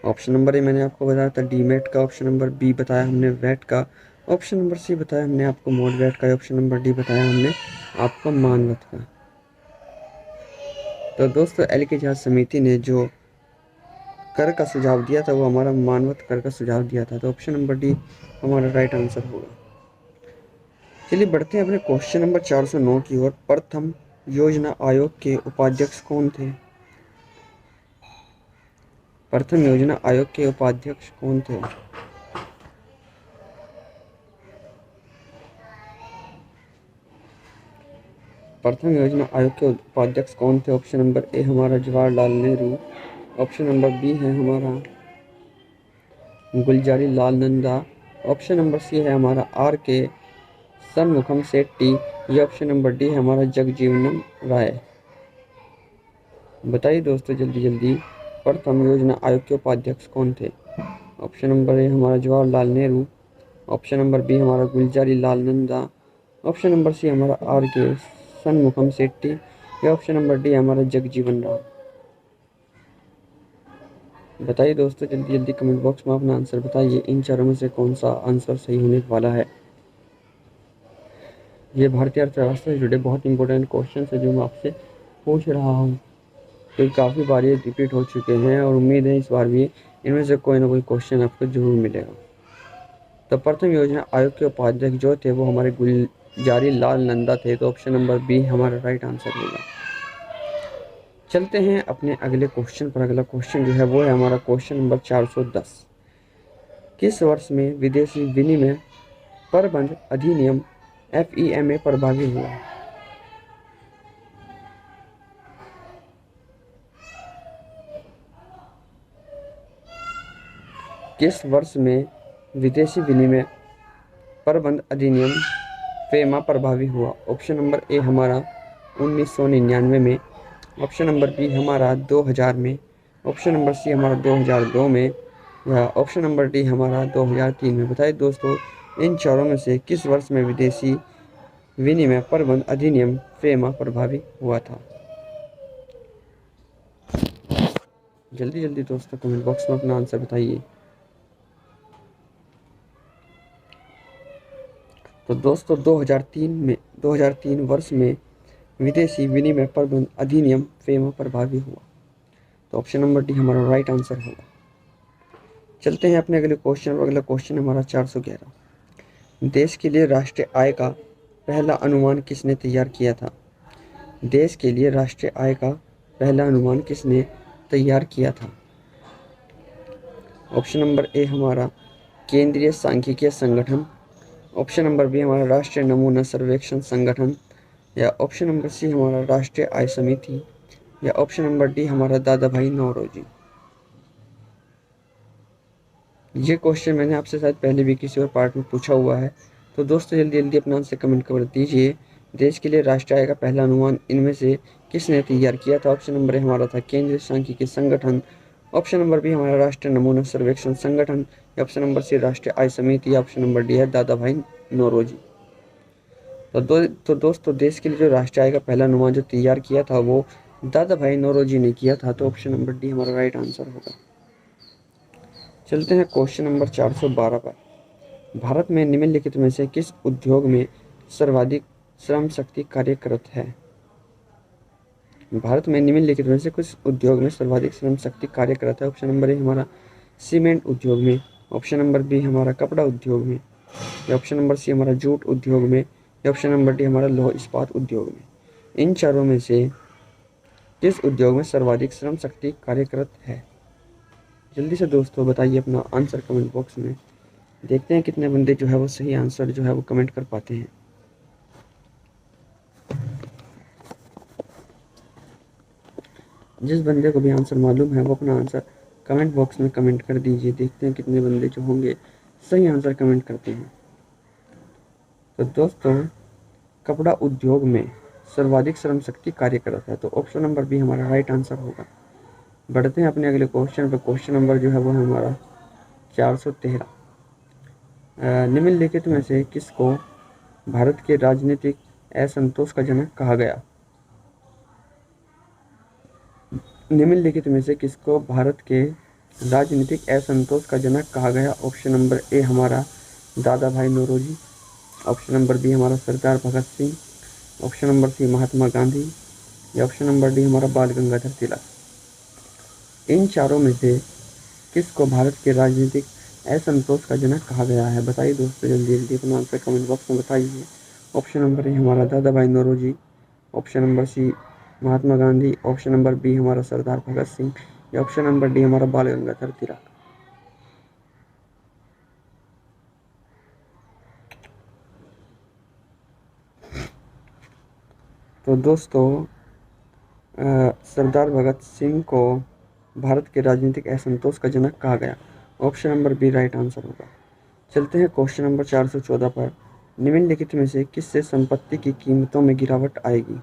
ऑप्शन नंबर ए मैंने आपको बताया था डीमेट का, ऑप्शन नंबर बी बताया हमने वेट का, ऑप्शन नंबर सी बताया हमने आपको मॉडवेट का, ऑप्शन नंबर डी बताया हमने आपको मानवत का। तो दोस्तों, एल के झा समिति ने जो कर का सुझाव दिया था वो हमारा मानवत कर का सुझाव दिया था। तो ऑप्शन नंबर डी हमारा राइट आंसर होगा। चलिए बढ़ते हैं अपने क्वेश्चन नंबर 409 की ओर। प्रथम योजना आयोग के उपाध्यक्ष कौन थे? प्रथम योजना आयोग के उपाध्यक्ष कौन थे? प्रथम योजना आयोग के उपाध्यक्ष कौन थे? ऑप्शन नंबर ए हमारा Jawaharlal Nehru, option number B है हमारा Gulzari Lal Nanda, option number C है हमारा आर के षणमुखम शेट्टी, या ऑप्शन नंबर डी है हमारा जगजीवनम राय। बताइए दोस्तों जल्दी जल्दी, प्रथम योजना आयोग के उपाध्यक्ष कौन थे? ऑप्शन नंबर ए हमारा Jawaharlal Nehru, option number B हमारा Gulzari Lal Nanda, option number C हमारा आर के षणमुखम शेट्टी, या ऑप्शन नंबर डी हमारा जगजीवन राम। बताइए दोस्तों जल्दी जल्दी कमेंट बॉक्स में अपना आंसर बताइए, इन चारों में से कौन सा आंसर सही होने वाला है। ये भारतीय अर्थव्यवस्था से जुड़े बहुत इंपॉर्टेंट क्वेश्चन है जो मैं आपसे पूछ रहा हूँ, तो काफ़ी बार ये रिपीट हो चुके हैं और उम्मीद है इस बार भी इनमें से कोई ना कोई क्वेश्चन आपको जरूर मिलेगा। तो प्रथम योजना आयोग के उपाध्यक्ष जो थे वो हमारे गुलजारी लाल नंदा थे, तो ऑप्शन नंबर बी हमारा राइट आंसर होगा। चलते हैं अपने अगले क्वेश्चन पर। अगला क्वेश्चन जो है वो है हमारा क्वेश्चन नंबर 410। किस वर्ष में विदेशी विनिमय प्रबंध अधिनियम FEMA प्रभावी हुआ? किस वर्ष में विदेशी विनिमय प्रबंध अधिनियम FEMA प्रभावी हुआ? ऑप्शन नंबर ए हमारा 1999 में, ऑप्शन नंबर बी हमारा 2000 में, ऑप्शन नंबर सी हमारा 2002 में, या ऑप्शन नंबर डी हमारा 2003 में। बताइए दोस्तों इन चारों में से किस वर्ष में विदेशी विनिमय प्रबंध अधिनियम FEMA प्रभावी हुआ था? जल्दी जल्दी दोस्तों कमेंट बॉक्स में अपना आंसर बताइए। तो दोस्तों 2003 वर्ष में विदेशी विनिमय प्रबंध अधिनियम FEMA प्रभावी हुआ, तो ऑप्शन नंबर डी हमारा राइट आंसर होगा। चलते हैं अपने अगले क्वेश्चन। अगला क्वेश्चन हमारा 411। देश के लिए राष्ट्रीय आय का पहला अनुमान किसने तैयार किया था? देश के लिए राष्ट्रीय आय का पहला अनुमान किसने तैयार किया था? ऑप्शन नंबर ए हमारा केंद्रीय सांख्यिकीय संगठन, ऑप्शन नंबर बी हमारा राष्ट्रीय नमूना सर्वेक्षण संगठन, या ऑप्शन नंबर सी हमारा राष्ट्रीय आय समिति, या ऑप्शन नंबर डी हमारा दादा भाई नौरोजी। ये क्वेश्चन मैंने आपसे शायद पहले भी किसी और पार्ट में पूछा हुआ है, तो दोस्तों जल्दी जल्दी अपना आंसर कमेंट कर दीजिए। देश के लिए राष्ट्रीय आय का पहला अनुमान इनमें से किसने तैयार किया था? ऑप्शन नंबर ए हमारा था केंद्रीय सांख्यिकीय संगठन, ऑप्शन नंबर बी हमारा राष्ट्रीय नमूना सर्वेक्षण संगठन, या ऑप्शन नंबर सी राष्ट्रीय आय समिति, या ऑप्शन नंबर डी है दादा भाई नौरोजी। तो दोस्तों देश के लिए जो राष्ट्रीय आय का पहला अनुमान जो तैयार किया था वो दादा भाई नौरोजी ने किया था, तो ऑप्शन नंबर डी हमारा राइट आंसर होगा। चलते हैं क्वेश्चन नंबर 412 पर। भारत में निम्नलिखित में से किस उद्योग में सर्वाधिक श्रम शक्ति कार्यरत है? भारत में निम्नलिखित में से किस उद्योग में सर्वाधिक श्रम शक्ति कार्यरत है? ऑप्शन नंबर ए हमारा सीमेंट उद्योग में, ऑप्शन नंबर बी हमारा कपड़ा उद्योग में, या ऑप्शन नंबर सी हमारा जूट उद्योग में, या ऑप्शन नंबर डी हमारा लौह इस्पात उद्योग में। इन चारों में से किस उद्योग में सर्वाधिक श्रम शक्ति कार्यरत है? जल्दी से दोस्तों बताइए अपना आंसर कमेंट बॉक्स में। देखते हैं कितने बंदे जो है वो सही आंसर जो है वो कमेंट कर पाते हैं। जिस बंदे को भी आंसर मालूम है वो अपना आंसर कमेंट बॉक्स में कमेंट कर दीजिए। देखते हैं कितने बंदे जो होंगे सही आंसर कमेंट करते हैं। तो दोस्तों कपड़ा उद्योग में सर्वाधिक श्रम शक्ति कार्यरत है, तो ऑप्शन नंबर बी हमारा राइट आंसर होगा। बढ़ते हैं अपने अगले क्वेश्चन पर। क्वेश्चन नंबर जो है वो है हमारा 413। निम्नलिखित में से किसको भारत के राजनीतिक असंतोष का जनक कहा गया? निम्नलिखित में से किसको भारत के राजनीतिक असंतोष का जनक कहा गया? ऑप्शन नंबर ए हमारा दादा भाई नौरोजी, ऑप्शन नंबर बी हमारा सरदार भगत सिंह, ऑप्शन नंबर सी महात्मा गांधी, या ऑप्शन नंबर डी हमारा बाल गंगाधर तिलक। इन चारों में से किसको भारत के राजनीतिक असंतोष का जनक कहा गया है? बताइए दोस्तों जल्दी जल्दी अपना आंसर कमेंट बॉक्स में बताइए। ऑप्शन नंबर ए हमारा दादा भाई नौरोजी, ऑप्शन नंबर सी Mahatma Gandhi, option number B हमारा सरदार भगत सिंह, या ऑप्शन नंबर डी हमारा बाल गंगाधर तिलक। तो दोस्तों सरदार भगत सिंह को भारत के राजनीतिक असंतोष का जनक कहा गया। Option number B right answer होगा। चलते हैं क्वेश्चन नंबर 414 पर। निम्नलिखित में से किससे संपत्ति की कीमतों में गिरावट आएगी?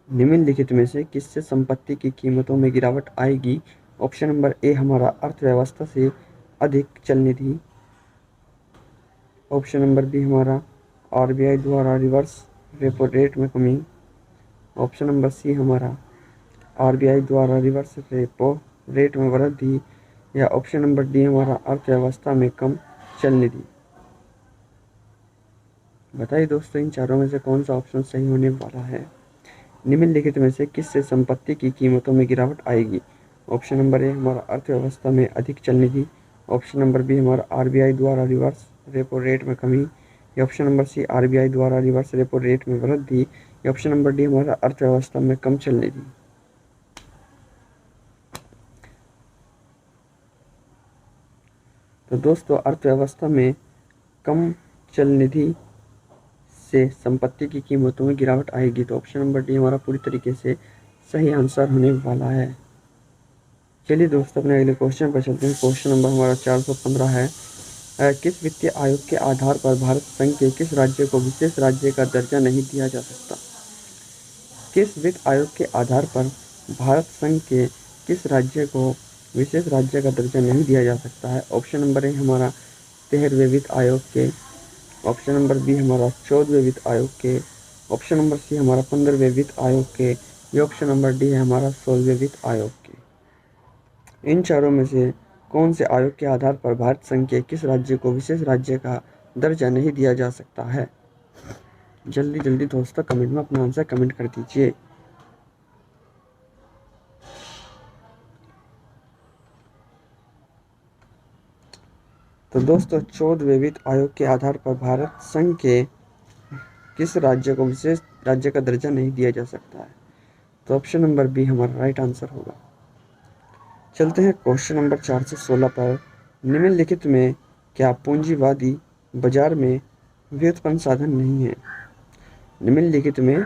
निम्नलिखित में से किससे संपत्ति की कीमतों में गिरावट आएगी? ऑप्शन नंबर ए हमारा अर्थव्यवस्था से अधिक चलनिधि। ऑप्शन नंबर बी हमारा आरबीआई द्वारा रिवर्स रेपो रेट में कमी। ऑप्शन नंबर सी हमारा आरबीआई द्वारा रिवर्स रेपो रेट में वृद्धि। या ऑप्शन नंबर डी हमारा अर्थव्यवस्था में कम चलनिधि। बताइए दोस्तों, इन चारों में से कौन सा ऑप्शन सही होने वाला है? निम्नलिखित में से किससे संपत्ति की कीमतों में गिरावट आएगी? ऑप्शन नंबर ए हमारा अर्थव्यवस्था में अधिक चलनिधि। ऑप्शन नंबर बी हमारा आरबीआई द्वारा रिवर्स रेपो रेट में कमी। या ऑप्शन नंबर सी आरबीआई द्वारा रिवर्स रेपो रेट में वृद्धि। या ऑप्शन नंबर डी हमारा अर्थव्यवस्था में कम चलनिधि। तो दोस्तों, अर्थव्यवस्था में कम चलनिधि से संपत्ति की कीमतों में गिरावट आएगी। तो ऑप्शन नंबर डी हमारा पूरी तरीके से सही आंसर होने वाला है। चलिए दोस्तों, अपने अगले क्वेश्चन पर चलते हैं। क्वेश्चन नंबर हमारा 415 है। किस वित्तीय आयोग के आधार पर भारत संघ के किस राज्य को विशेष राज्य का दर्जा नहीं दिया जा सकता? किस वित्त आयोग के आधार पर भारत संघ के किस राज्य को विशेष राज्य का दर्जा नहीं दिया जा सकता है? ऑप्शन नंबर ए हमारा 13वें वित्त आयोग के। ऑप्शन नंबर बी हमारा 14वें वित्त आयोग के। ऑप्शन नंबर सी हमारा 15वें वित्त आयोग के। या ऑप्शन नंबर डी है हमारा 16वें वित्त आयोग के। इन चारों में से कौन से आयोग के आधार पर भारत संघ के किस राज्य को विशेष राज्य का दर्जा नहीं दिया जा सकता है? जल्दी जल्दी दोस्तों कमेंट में अपना आंसर कमेंट कर दीजिए। तो दोस्तों, 14वें वित्त आयोग के आधार पर भारत संघ के किस राज्य को विशेष राज्य का दर्जा नहीं दिया जा सकता है? तो ऑप्शन नंबर बी हमारा राइट आंसर होगा। चलते हैं क्वेश्चन नंबर 416 पर। निम्नलिखित में क्या पूंजीवादी बाजार में व्युत्पन्न साधन नहीं है? निम्नलिखित में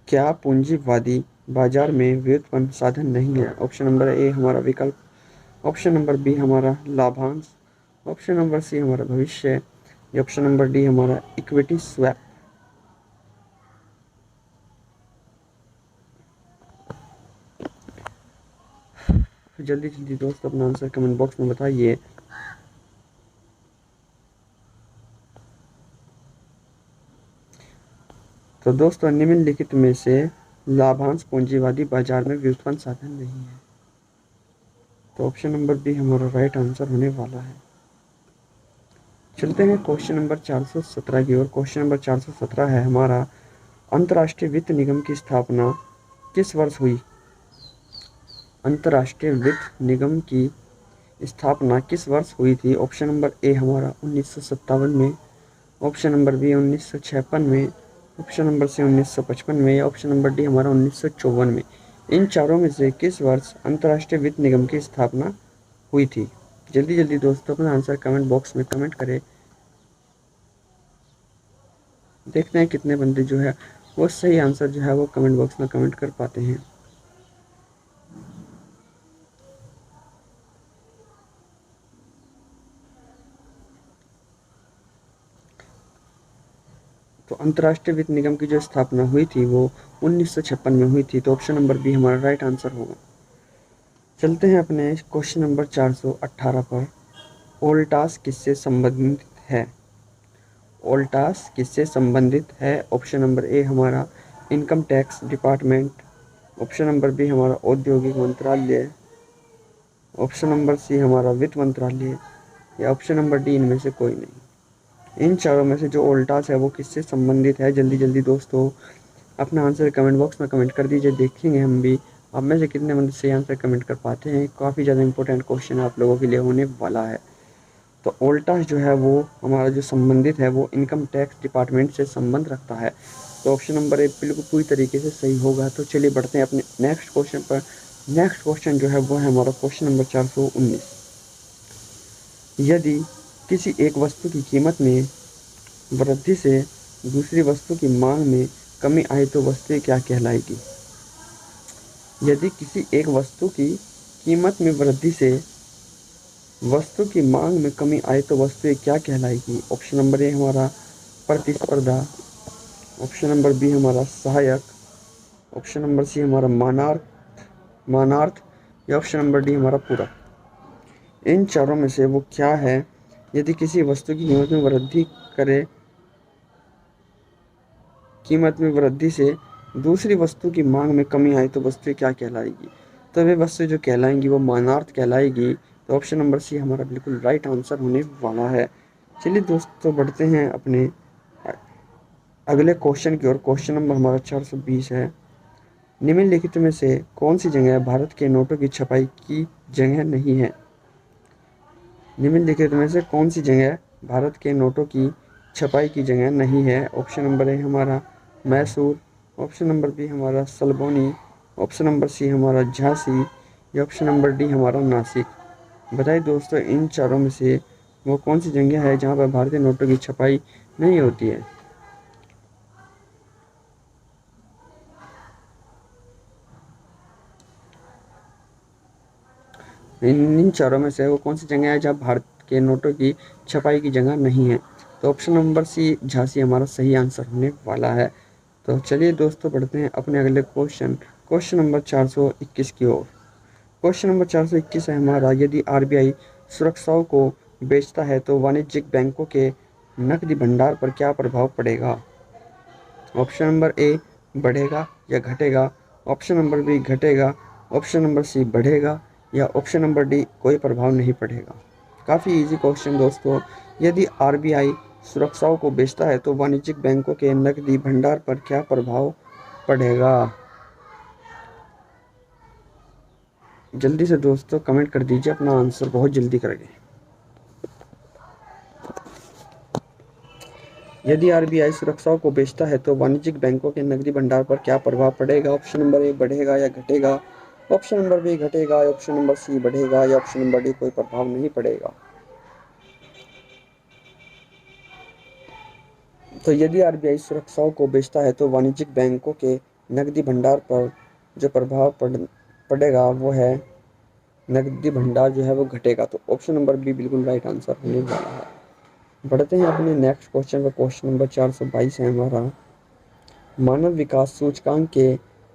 क्या पूंजीवादी बाजार में व्युत्पन्न साधन नहीं है? ऑप्शन नंबर ए हमारा विकल्प। ऑप्शन नंबर बी हमारा लाभांश। ऑप्शन नंबर सी हमारा भविष्य। या ऑप्शन नंबर डी हमारा इक्विटी स्वैप। जल्दी जल्दी दोस्त अपना आंसर कमेंट बॉक्स में बताइए। तो दोस्तों, निम्नलिखित में से लाभांश पूंजीवादी बाजार में व्युत्पन्न साधन नहीं है। तो ऑप्शन नंबर बी हमारा राइट आंसर होने वाला है। चलते हैं क्वेश्चन नंबर 417 की ओर। क्वेश्चन नंबर 417 है हमारा, अंतर्राष्ट्रीय वित्त निगम की स्थापना किस वर्ष हुई? अंतर्राष्ट्रीय वित्त निगम की स्थापना किस वर्ष हुई थी? ऑप्शन नंबर ए हमारा 1957 में। ऑप्शन नंबर बी 1956 में। ऑप्शन नंबर सी 1955 में। या ऑप्शन नंबर डी हमारा 1954 में। इन चारों में से किस वर्ष अंतर्राष्ट्रीय वित्त निगम की स्थापना हुई थी? जल्दी जल्दी दोस्तों अपना आंसर कमेंट बॉक्स में कमेंट करें। देखते हैं कितने बंदे जो है वो सही आंसर जो है वो कमेंट बॉक्स में कमेंट कर पाते हैं। तो अंतर्राष्ट्रीय वित्त निगम की जो स्थापना हुई थी वो 1956 में हुई थी। तो ऑप्शन नंबर बी हमारा राइट आंसर होगा। चलते हैं अपने क्वेश्चन नंबर 418 पर। ओल्टास किससे संबंधित है? ओल्टास किससे संबंधित है? ऑप्शन नंबर ए हमारा income tax department. Option number B हमारा औद्योगिक मंत्रालय। ऑप्शन नंबर सी हमारा वित्त मंत्रालय। या ऑप्शन नंबर डी इनमें से कोई नहीं। इन चारों में से जो ओल्टास है वो किससे संबंधित है? जल्दी जल्दी दोस्तों अपना आंसर कमेंट बॉक्स में कमेंट कर दीजिए। देखेंगे हम भी आप में से कितने बंदे सही आंसर कमेंट कर पाते हैं। काफ़ी ज़्यादा इंपॉर्टेंट क्वेश्चन आप लोगों के लिए होने वाला है। तो ओल्टास जो है वो हमारा जो संबंधित है वो इनकम टैक्स डिपार्टमेंट से संबंध रखता है। तो ऑप्शन नंबर ए बिल्कुल पूरी तरीके से सही होगा। तो चलिए बढ़ते हैं अपने नेक्स्ट क्वेश्चन पर। नेक्स्ट क्वेश्चन जो है वो है हमारा क्वेश्चन नंबर 419। यदि किसी एक वस्तु की कीमत में वृद्धि से दूसरी वस्तु की मांग में कमी आए तो वस्तु क्या कहलाएगी? यदि किसी एक वस्तु की कीमत में वृद्धि से वस्तु की मांग में कमी आए तो वस्तु क्या कहलाएगी? ऑप्शन नंबर ए हमारा प्रतिस्पर्धा, ऑप्शन नंबर बी हमारा सहायक, ऑप्शन नंबर सी हमारा मानार्थ या ऑप्शन नंबर डी हमारा पूरक। इन चारों में से वो क्या है? यदि किसी वस्तु की कीमत में वृद्धि से दूसरी वस्तु की मांग में कमी आए तो वस्तु क्या कहलाएगी? तो वे वस्तु जो कहलाएंगी वो मानार्थ कहलाएगी। तो ऑप्शन नंबर सी हमारा बिल्कुल राइट आंसर होने वाला है। चलिए दोस्तों बढ़ते हैं अपने अगले क्वेश्चन की ओर। क्वेश्चन नंबर हमारा 420 है। निम्नलिखित में से कौन सी जगह भारत के नोटों की छपाई की जगह नहीं है? निम्नलिखित में से कौन सी जगह भारत के नोटों की छपाई की जगह नहीं है? ऑप्शन नंबर ए हमारा मैसूर, ऑप्शन नंबर बी हमारा सलबोनी, ऑप्शन नंबर सी हमारा झांसी या ऑप्शन नंबर डी हमारा नासिक। बताइए दोस्तों इन चारों में से वो कौन सी जगह है जहाँ पर भारतीय नोटों की छपाई नहीं होती है? इन चारों में से वो कौन सी जगह है जहाँ भारत के नोटों की छपाई की जगह नहीं है? तो ऑप्शन नंबर सी झांसी हमारा सही आंसर होने वाला है। तो चलिए दोस्तों बढ़ते हैं अपने अगले क्वेश्चन नंबर 421 की ओर। क्वेश्चन नंबर 421 है हमारा, यदि आरबीआई सुरक्षाओं को बेचता है तो वाणिज्यिक बैंकों के नकदी भंडार पर क्या प्रभाव पड़ेगा? ऑप्शन नंबर ए बढ़ेगा या घटेगा, ऑप्शन नंबर बी घटेगा, ऑप्शन नंबर सी बढ़ेगा या ऑप्शन नंबर डी कोई प्रभाव नहीं पड़ेगा। काफ़ी इजी क्वेश्चन दोस्तों। यदि आरबीआई सुरक्षाओं को बेचता है तो वाणिज्यिक बैंकों के नकदी भंडार पर क्या प्रभाव पड़ेगा? जल्दी से दोस्तों कमेंट कर दीजिए अपना आंसर, बहुत जल्दी करके। यदि आरबीआई सुरक्षाओं को बेचता है तो वाणिज्यिक बैंकों के नकदी भंडार पर क्या प्रभाव पड़ेगा? ऑप्शन नंबर ए बढ़ेगा या घटेगा, ऑप्शन नंबर बी घटेगा, ऑप्शन नंबर सी बढ़ेगा या ऑप्शन नंबर डी कोई प्रभाव नहीं पड़ेगा। तो यदि आरबीआई सुरक्षाओं को बेचता है तो वाणिज्यिक बैंकों के नकदी भंडार पर जो प्रभाव पड़ेगा वो है नकदी भंडार जो है वो घटेगा। तो ऑप्शन नंबर बी बिल्कुल राइट आंसर होने वाला है। बढ़ते हैं अपने नेक्स्ट क्वेश्चन पर। क्वेश्चन नंबर 422 है हमारा, मानव विकास सूचकांक के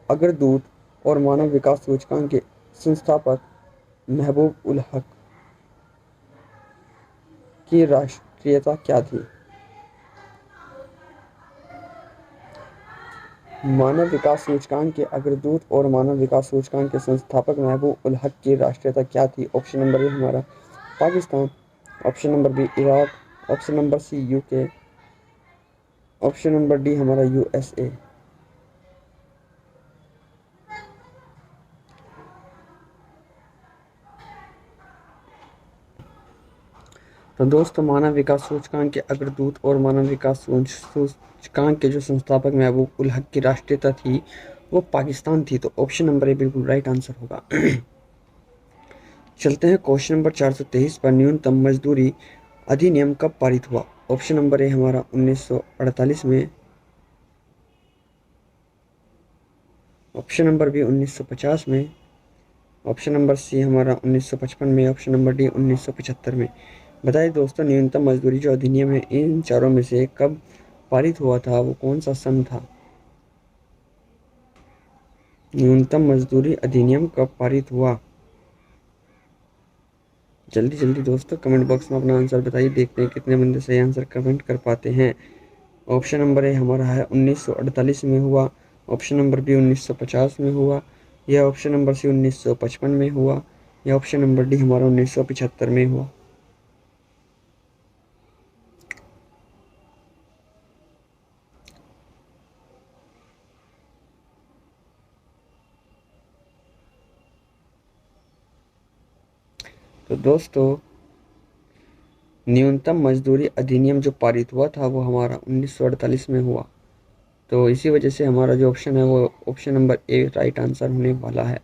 अग्रदूत और मानव विकास सूचकांक के संस्थापक महबूब उल हक की राष्ट्रीयता क्या थी? मानव विकास सूचकांक के अग्रदूत और मानव विकास सूचकांक के संस्थापक महबूब उल हक की राष्ट्रीयता क्या थी? ऑप्शन नंबर ए हमारा Pakistan, option number B Iraq, option number C UK, option number D हमारा यूएसए। तो दोस्तों मानव विकास सूचकांक के अग्रदूत और मानव विकास सूचकांक के जो संस्थापक महबूब उल हक की राष्ट्रीयता थी वो पाकिस्तान थी। तो ऑप्शन नंबर ए बिल्कुल राइट आंसर होगा। चलते हैं क्वेश्चन नंबर 423 पर। न्यूनतम मजदूरी अधिनियम कब पारित हुआ? ऑप्शन नंबर ए हमारा 1948 में, ऑप्शन नंबर बी 1950 में, ऑप्शन नंबर सी हमारा 1955 में, ऑप्शन नंबर डी 1975 में। बताइए दोस्तों न्यूनतम मजदूरी जो अधिनियम है इन चारों में से कब पारित हुआ था? वो कौन सा सन था? न्यूनतम मजदूरी अधिनियम कब पारित हुआ? जल्दी जल्दी दोस्तों कमेंट बॉक्स में अपना आंसर बताइए, देखते हैं कितने बंदे सही आंसर कमेंट कर पाते हैं। ऑप्शन नंबर ए हमारा है 1948 में हुआ, ऑप्शन नंबर बी 1950 में हुआ, या ऑप्शन नंबर सी 1955 में हुआ, या ऑप्शन नंबर डी हमारा 1975 में हुआ। तो दोस्तों न्यूनतम मजदूरी अधिनियम जो पारित हुआ था वो हमारा 1948 में हुआ। तो इसी वजह से हमारा जो ऑप्शन है वो ऑप्शन नंबर ए राइट आंसर होने वाला है।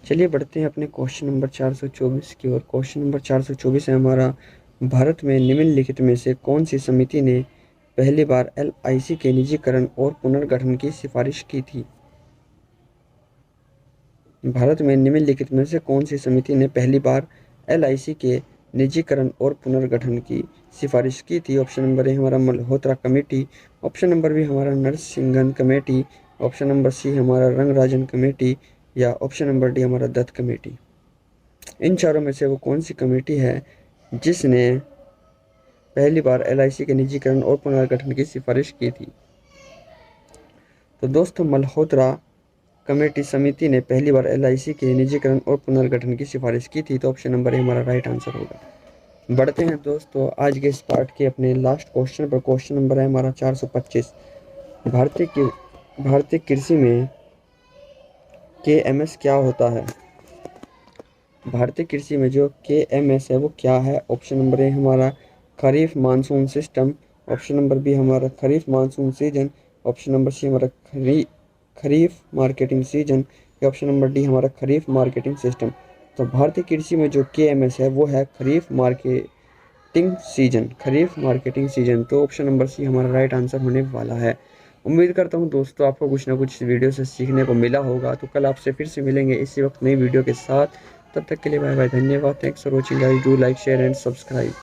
चलिए बढ़ते हैं अपने क्वेश्चन नंबर 424 की ओर। क्वेश्चन नंबर 424 है हमारा, भारत में निम्नलिखित में से कौन सी समिति ने पहली बार LIC के निजीकरण और पुनर्गठन की सिफारिश की थी? भारत में निम्नलिखित में से कौन सी समिति ने पहली बार LIC के निजीकरण और पुनर्गठन की सिफारिश की थी? ऑप्शन नंबर ए हमारा Malhotra committee, option number B हमारा Narasimham committee, option number C हमारा रंगराजन कमेटी या ऑप्शन नंबर डी हमारा दत्त कमेटी। इन चारों में से वो कौन सी कमेटी है जिसने पहली बार LIC के निजीकरण और पुनर्गठन की सिफारिश की थी? तो दोस्तों मल्होत्रा कमेटी समिति ने पहली बार LIC के निजीकरण और पुनर्गठन की सिफारिश की थी। तो ऑप्शन नंबर ए हमारा राइट आंसर होगा। बढ़ते हैं दोस्तों आज के इस पार्ट के अपने लास्ट क्वेश्चन पर। क्वेश्चन नंबर है हमारा 425। भारतीय कृषि में KMS क्या होता है? भारतीय कृषि में जो KMS है वो क्या है? ऑप्शन नंबर ए हमारा kharif monsoon system, option number B हमारा kharif monsoon season, option number C हमारा खरीफ मार्केटिंग सीजन या ऑप्शन नंबर डी हमारा खरीफ मार्केटिंग सिस्टम। तो भारतीय कृषि में जो KMS है वो है खरीफ मार्केटिंग सीजन, खरीफ मार्केटिंग सीजन। तो ऑप्शन नंबर सी हमारा राइट आंसर होने वाला है। उम्मीद करता हूँ दोस्तों आपको कुछ ना कुछ इस वीडियो से सीखने को मिला होगा। तो कल आपसे फिर से मिलेंगे इसी वक्त नई वीडियो के साथ। तब तक के लिए बाय बाय, धन्यवाद। Thanks for watching guys, do like share and subscribe.